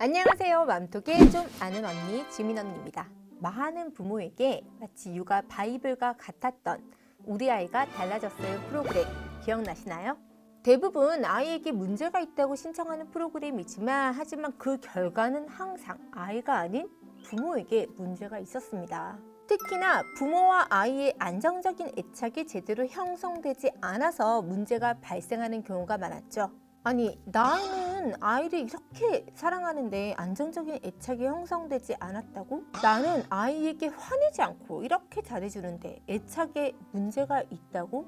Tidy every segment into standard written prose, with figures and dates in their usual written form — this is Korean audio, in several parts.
안녕하세요. 맘톡의 좀 아는 언니 지민 언니입니다. 많은 부모에게 마치 육아 바이블과 같았던 우리 아이가 달라졌어요 프로그램 기억나시나요? 대부분 아이에게 문제가 있다고 신청하는 프로그램이지만 하지만 그 결과는 항상 아이가 아닌 부모에게 문제가 있었습니다. 특히나 부모와 아이의 안정적인 애착이 제대로 형성되지 않아서 문제가 발생하는 경우가 많았죠. 아니, 나는 아이를 이렇게 사랑하는데 안정적인 애착이 형성되지 않았다고? 나는 아이에게 화내지 않고 이렇게 잘해주는데 애착에 문제가 있다고?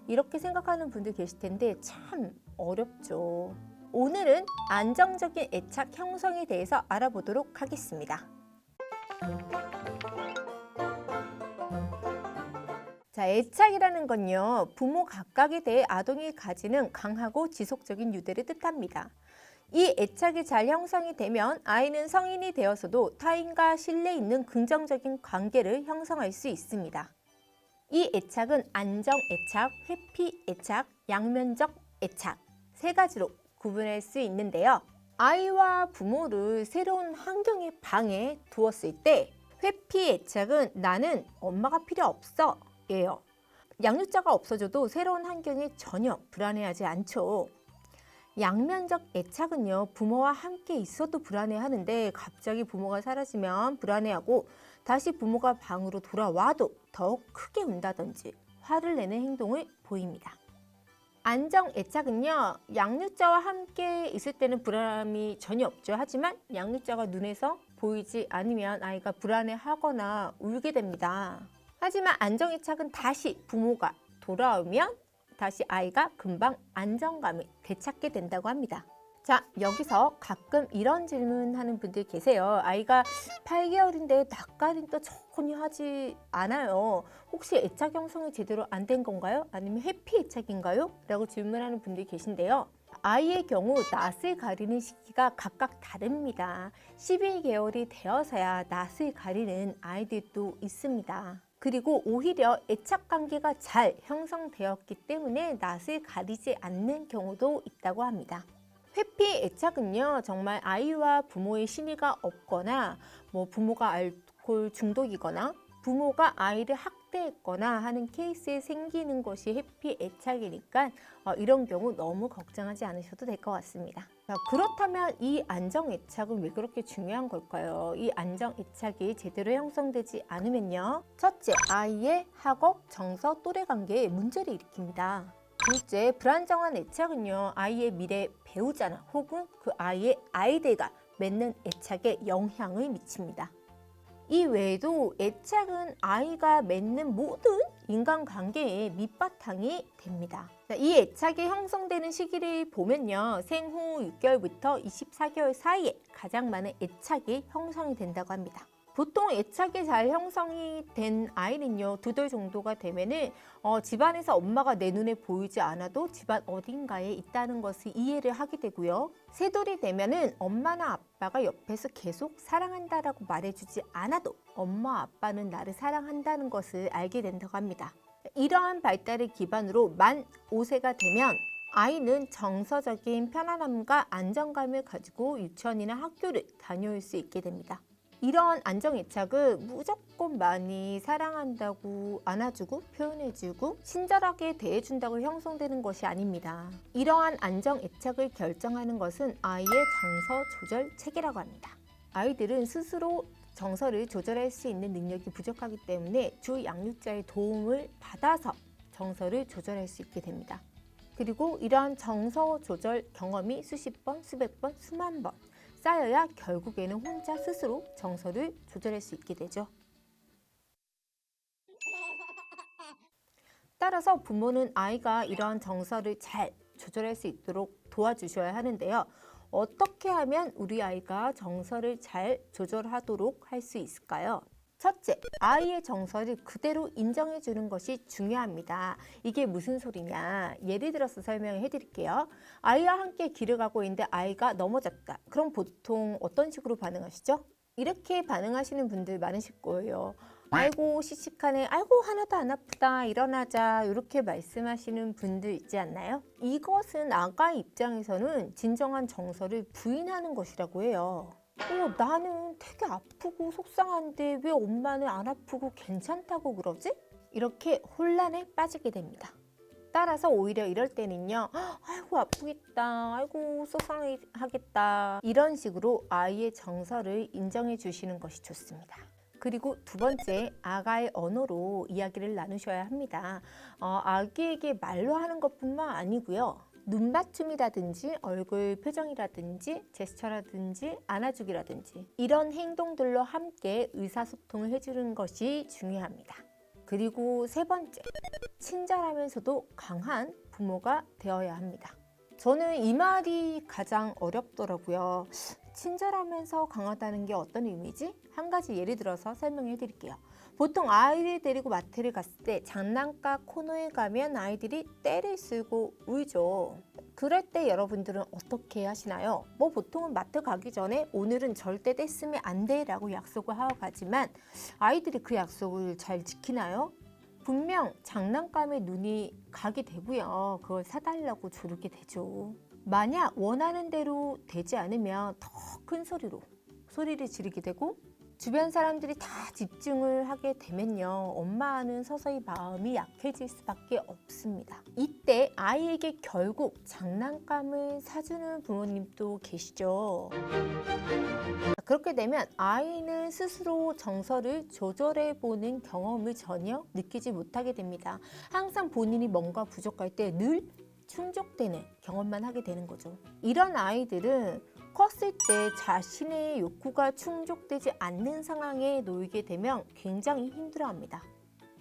이렇게 생각하는 분들 계실 텐데 참 어렵죠. 오늘은 안정적인 애착 형성에 대해서 알아보도록 하겠습니다. 자, 애착이라는 건요, 부모 각각에 대해 아동이 가지는 강하고 지속적인 유대를 뜻합니다. 이 애착이 잘 형성이 되면 아이는 성인이 되어서도 타인과 신뢰 있는 긍정적인 관계를 형성할 수 있습니다. 이 애착은 안정 애착, 회피 애착, 양면적 애착 세 가지로 구분할 수 있는데요. 아이와 부모를 새로운 환경의 방에 두었을 때 회피 애착은 나는 엄마가 필요 없어 예요. 양육자가 없어져도 새로운 환경에 전혀 불안해하지 않죠. 양면적 애착은요, 부모와 함께 있어도 불안해하는데 갑자기 부모가 사라지면 불안해하고 다시 부모가 방으로 돌아와도 더욱 크게 운다든지 화를 내는 행동을 보입니다. 안정 애착은요, 양육자와 함께 있을 때는 불안함이 전혀 없죠. 하지만 양육자가 눈에서 보이지 않으면 아이가 불안해하거나 울게 됩니다. 하지만 안정애착은 다시 부모가 돌아오면 다시 아이가 금방 안정감을 되찾게 된다고 합니다. 자, 여기서 가끔 이런 질문하는 분들 계세요. 아이가 8개월인데 낯가림 또 전혀 하지 않아요. 혹시 애착 형성이 제대로 안 된 건가요? 아니면 회피 애착인가요? 라고 질문하는 분들이 계신데요. 아이의 경우 낯을 가리는 시기가 각각 다릅니다. 12개월이 되어서야 낯을 가리는 아이들도 있습니다. 그리고 오히려 애착 관계가 잘 형성되었기 때문에 낯을 가리지 않는 경우도 있다고 합니다. 회피 애착은요, 정말 아이와 부모의 신의가 없거나 부모가 알코올 중독이거나 부모가 아이를 학대했거나 하는 케이스에 생기는 것이 회피 애착이니까 이런 경우 너무 걱정하지 않으셔도 될 것 같습니다. 자, 그렇다면 이 안정 애착은 왜 그렇게 중요한 걸까요? 이 안정 애착이 제대로 형성되지 않으면요, 첫째, 아이의 학업, 정서, 또래 관계에 문제를 일으킵니다. 둘째, 불안정한 애착은요, 아이의 미래 배우자나 혹은 그 아이의 아이들과 맺는 애착에 영향을 미칩니다. 이 외에도 애착은 아이가 맺는 모든 인간관계의 밑바탕이 됩니다. 이 애착이 형성되는 시기를 보면요, 생후 6개월부터 24개월 사이에 가장 많은 애착이 형성이 된다고 합니다. 보통 애착이 잘 형성이 된 아이는요, 2돌 정도가 되면은 집안에서 엄마가 내 눈에 보이지 않아도 집안 어딘가에 있다는 것을 이해를 하게 되고요. 3돌이 되면은 엄마나 아빠가 옆에서 계속 사랑한다라고 말해주지 않아도 엄마 아빠는 나를 사랑한다는 것을 알게 된다고 합니다. 이러한 발달을 기반으로 만 5세가 되면 아이는 정서적인 편안함과 안정감을 가지고 유치원이나 학교를 다녀올 수 있게 됩니다. 이러한 안정애착은 무조건 많이 사랑한다고 안아주고 표현해주고 친절하게 대해준다고 형성되는 것이 아닙니다. 이러한 안정애착을 결정하는 것은 아이의 정서 조절 체계라고 합니다. 아이들은 스스로 정서를 조절할 수 있는 능력이 부족하기 때문에 주 양육자의 도움을 받아서 정서를 조절할 수 있게 됩니다. 그리고 이러한 정서 조절 경험이 수십 번, 수백 번, 수만 번 쌓여야 결국에는 혼자 스스로 정서를 조절할 수 있게 되죠. 따라서 부모는 아이가 이러한 정서를 잘 조절할 수 있도록 도와주셔야 하는데요. 어떻게 하면 우리 아이가 정서를 잘 조절하도록 할 수 있을까요? 첫째, 아이의 정서를 그대로 인정해 주는 것이 중요합니다. 이게 무슨 소리냐? 예를 들어서 설명을 해드릴게요. 아이와 함께 길을 가고 있는데 아이가 넘어졌다. 그럼 보통 어떤 식으로 반응하시죠? 이렇게 반응하시는 분들 많으실 거예요. 아이고 씩씩하네, 아이고 하나도 안 아프다, 일어나자, 이렇게 말씀하시는 분들 있지 않나요? 이것은 아가 입장에서는 진정한 정서를 부인하는 것이라고 해요. 나는 되게 아프고 속상한데 왜 엄마는 안 아프고 괜찮다고 그러지? 이렇게 혼란에 빠지게 됩니다. 따라서 오히려 이럴 때는요, 아이고 아프겠다, 아이고 속상하겠다, 이런 식으로 아이의 정서를 인정해 주시는 것이 좋습니다. 그리고 두 번째, 아가의 언어로 이야기를 나누셔야 합니다. 아기에게 말로 하는 것뿐만 아니고요, 눈맞춤이라든지 얼굴 표정이라든지 제스처라든지 안아주기라든지 이런 행동들로 함께 의사소통을 해주는 것이 중요합니다. 그리고 세 번째, 친절하면서도 강한 부모가 되어야 합니다. 저는 이 말이 가장 어렵더라고요. 친절하면서 강하다는 게 어떤 의미지? 한 가지 예를 들어서 설명해 드릴게요. 보통 아이를 데리고 마트를 갔을 때 장난감 코너에 가면 아이들이 떼를 쓰고 울죠. 그럴 때 여러분들은 어떻게 하시나요? 보통은 마트 가기 전에 오늘은 절대 떼 쓰면 안 돼 라고 약속을 하고 가지만 아이들이 그 약속을 잘 지키나요? 분명 장난감에 눈이 가게 되고요. 그걸 사달라고 조르게 되죠. 만약 원하는 대로 되지 않으면 더 큰 소리를 지르게 되고 주변 사람들이 다 집중을 하게 되면요, 엄마는 서서히 마음이 약해질 수밖에 없습니다. 이때 아이에게 결국 장난감을 사주는 부모님도 계시죠. 그렇게 되면 아이는 스스로 정서를 조절해 보는 경험을 전혀 느끼지 못하게 됩니다. 항상 본인이 뭔가 부족할 때 늘 충족되는 경험만 하게 되는 거죠. 이런 아이들은 컸을 때 자신의 욕구가 충족되지 않는 상황에 놓이게 되면 굉장히 힘들어합니다.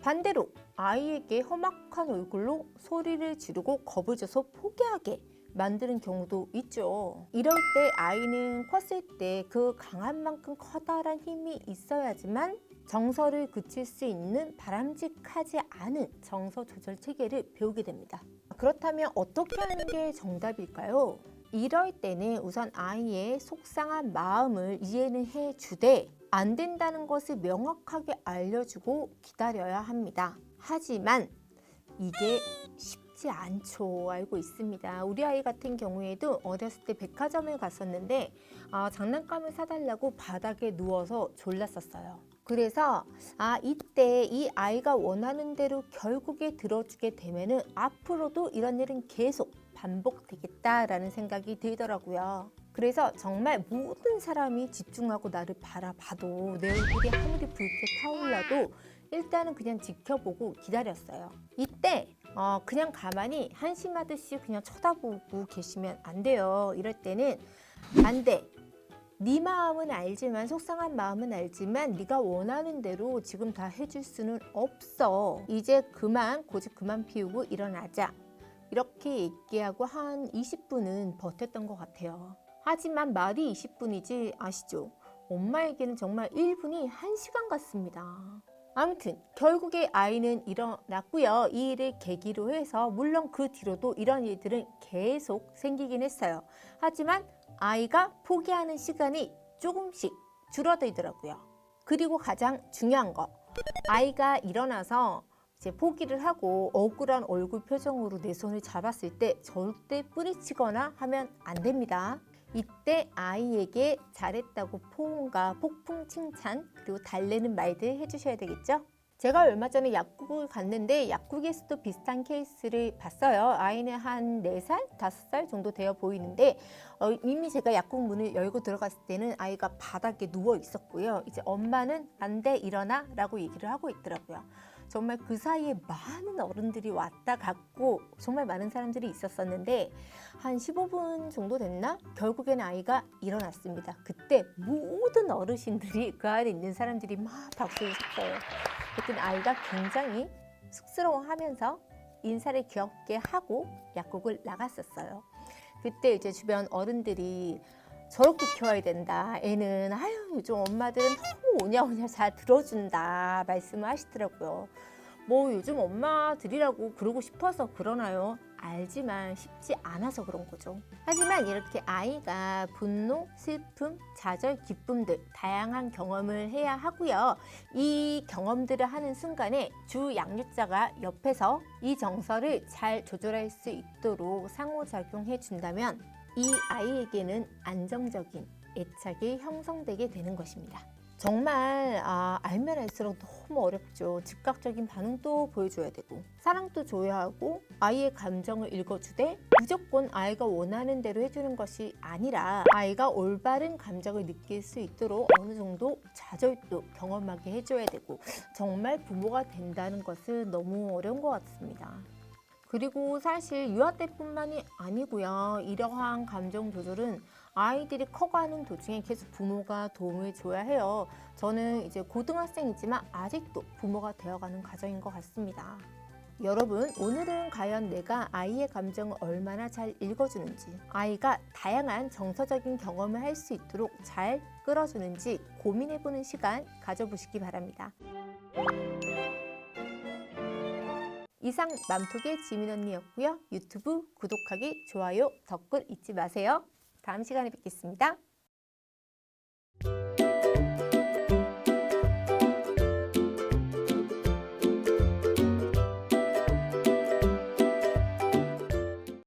반대로 아이에게 험악한 얼굴로 소리를 지르고 겁을 줘서 포기하게 만드는 경우도 있죠. 이럴 때 아이는 컸을 때 그 강한 만큼 커다란 힘이 있어야지만 정서를 그칠 수 있는 바람직하지 않은 정서 조절 체계를 배우게 됩니다. 그렇다면 어떻게 하는 게 정답일까요? 이럴 때는 우선 아이의 속상한 마음을 이해는 해주되 안 된다는 것을 명확하게 알려주고 기다려야 합니다. 하지만 이게 쉽지 않죠. 알고 있습니다. 우리 아이 같은 경우에도 어렸을 때 백화점을 갔었는데 장난감을 사달라고 바닥에 누워서 졸랐었어요. 그래서 이때 이 아이가 원하는 대로 결국에 들어주게 되면은 앞으로도 이런 일은 계속 반복되겠다라는 생각이 들더라고요. 그래서 정말 모든 사람이 집중하고 나를 바라봐도 내 얼굴이 아무리 붉게 타올라도 일단은 그냥 지켜보고 기다렸어요. 이때 그냥 가만히 한심하듯이 그냥 쳐다보고 계시면 안 돼요. 이럴 때는 안 돼. 네 마음은 알지만, 속상한 마음은 알지만 네가 원하는 대로 지금 다 해줄 수는 없어. 이제 그만, 고집 그만 피우고 일어나자. 이렇게 얘기하고 한 20분은 버텼던 것 같아요. 하지만 말이 20분이지 아시죠? 엄마에게는 정말 1분이 1시간 같습니다. 아무튼 결국에 아이는 일어났고요. 이 일을 계기로 해서 물론 그 뒤로도 이런 일들은 계속 생기긴 했어요. 하지만 아이가 포기하는 시간이 조금씩 줄어들더라고요. 그리고 가장 중요한 거, 아이가 일어나서 이제 포기를 하고 억울한 얼굴 표정으로 내 손을 잡았을 때 절대 뿌리치거나 하면 안 됩니다. 이때 아이에게 잘했다고 포옹과 폭풍 칭찬, 그리고 달래는 말들 해주셔야 되겠죠? 제가 얼마 전에 약국을 갔는데 약국에서도 비슷한 케이스를 봤어요. 아이는 한 4살, 5살 정도 되어 보이는데 이미 제가 약국 문을 열고 들어갔을 때는 아이가 바닥에 누워 있었고요. 이제 엄마는 안 돼, 일어나 라고 얘기를 하고 있더라고요. 정말 그 사이에 많은 어른들이 왔다 갔고 정말 많은 사람들이 있었었는데 한 15분 정도 됐나? 결국에는 아이가 일어났습니다. 그때 모든 어르신들이 그 안에 있는 사람들이 막 박수를 쳤어요. 그때 아이가 굉장히 쑥스러워하면서 인사를 귀엽게 하고 약국을 나갔었어요. 그때 이제 주변 어른들이 저렇게 키워야 된다. 애는 요즘 엄마들은 너무 오냐오냐 잘 들어준다 말씀을 하시더라고요. 요즘 엄마들이라고 그러고 싶어서 그러나요? 알지만 쉽지 않아서 그런 거죠. 하지만 이렇게 아이가 분노, 슬픔, 좌절, 기쁨 등 다양한 경험을 해야 하고요. 이 경험들을 하는 순간에 주 양육자가 옆에서 이 정서를 잘 조절할 수 있도록 상호작용해 준다면 이 아이에게는 안정적인 애착이 형성되게 되는 것입니다. 정말 알면 알수록 너무 어렵죠. 즉각적인 반응도 보여줘야 되고 사랑도 줘야 하고 아이의 감정을 읽어주되 무조건 아이가 원하는 대로 해주는 것이 아니라 아이가 올바른 감정을 느낄 수 있도록 어느 정도 좌절도 경험하게 해줘야 되고 정말 부모가 된다는 것은 너무 어려운 것 같습니다. 그리고 사실 유아 때뿐만이 아니고요. 이러한 감정 조절은 아이들이 커가는 도중에 계속 부모가 도움을 줘야 해요. 저는 이제 고등학생이지만 아직도 부모가 되어가는 과정인 것 같습니다. 여러분, 오늘은 과연 내가 아이의 감정을 얼마나 잘 읽어주는지, 아이가 다양한 정서적인 경험을 할 수 있도록 잘 끌어주는지 고민해보는 시간 가져보시기 바랍니다. 이상 맘톡의 지민 언니였고요. 유튜브 구독하기, 좋아요, 댓글 잊지 마세요. 다음 시간에 뵙겠습니다.